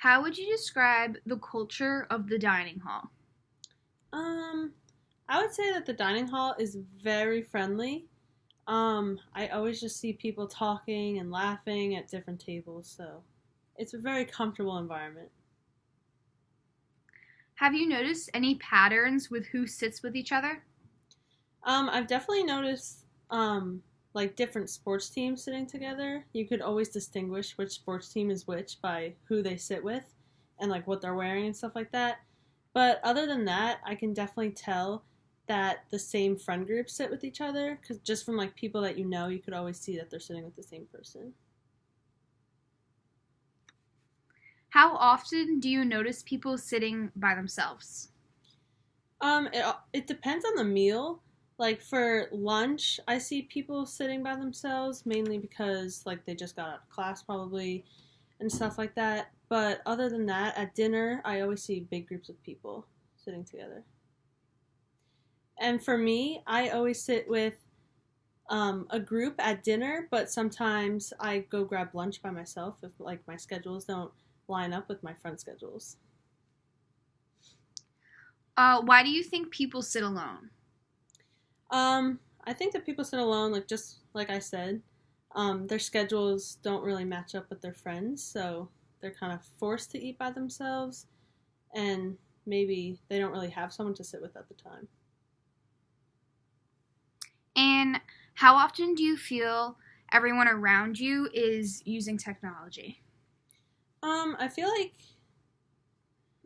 How would you describe the culture of the dining hall? Um, I would say that the dining hall is very friendly. I always just see people talking and laughing at different tables, so it's a very comfortable environment. Have you noticed any patterns with who sits with each other? I've definitely noticed like different sports teams sitting together. You could always distinguish which sports team is which by who they sit with and like what they're wearing and stuff like that. But other than that, I can definitely tell that the same friend groups sit with each other because just from like people that you know, you could always see that they're sitting with the same person. How often do you notice people sitting by themselves? It depends on the meal. Like for lunch, I see people sitting by themselves mainly because like they just got out of class probably and stuff like that. But other than that, at dinner, I always see big groups of people sitting together. And for me, I always sit with a group at dinner, but sometimes I go grab lunch by myself if like my schedules don't line up with my friends' schedules. Why do you think people sit alone? I think that people sit alone, like just like I said, their schedules don't really match up with their friends, so they're kind of forced to eat by themselves, and maybe they don't really have someone to sit with at the time. And how often do you feel everyone around you is using technology? I feel like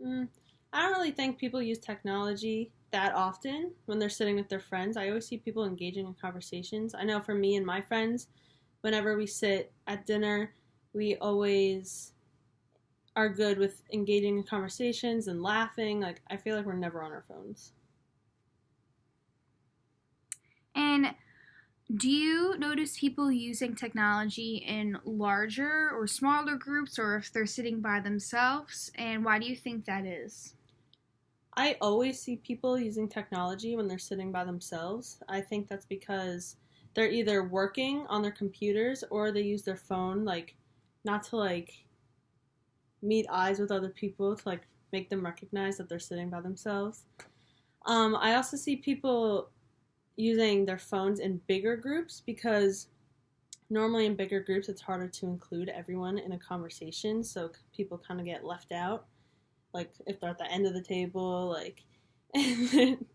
mm, I don't really think people use technology that often when they're sitting with their friends. I always see people engaging in conversations. I know for me and my friends, whenever we sit at dinner, we always are good with engaging in conversations and laughing. Like, I feel like we're never on our phones. And do you notice people using technology in larger or smaller groups or if they're sitting by themselves? And why do you think that is? I always see people using technology when they're sitting by themselves. I think that's because they're either working on their computers or they use their phone, like, not to, like, meet eyes with other people to, like, make them recognize that they're sitting by themselves. I also see people using their phones in bigger groups because normally in bigger groups it's harder to include everyone in a conversation, so people kind of get left out. Like if they're at the end of the table, like,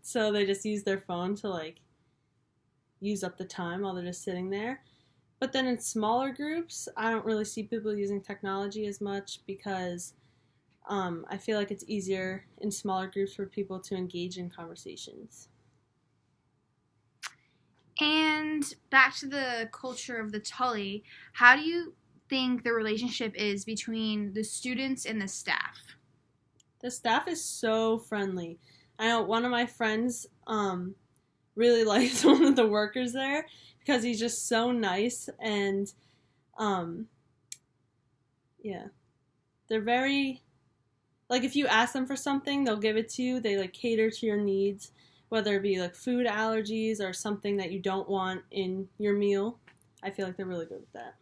so they just use their phone to like use up the time while they're just sitting there. But then in smaller groups, I don't really see people using technology as much because I feel like it's easier in smaller groups for people to engage in conversations. And back to the culture of the Tully, how do you think the relationship is between the students and the staff? The staff is so friendly. I know one of my friends really likes one of the workers there because he's just so nice and um, yeah, they're very like if you ask them for something, they'll give it to you. They like cater to your needs, whether it be like food allergies or something that you don't want in your meal. I feel like they're really good with that.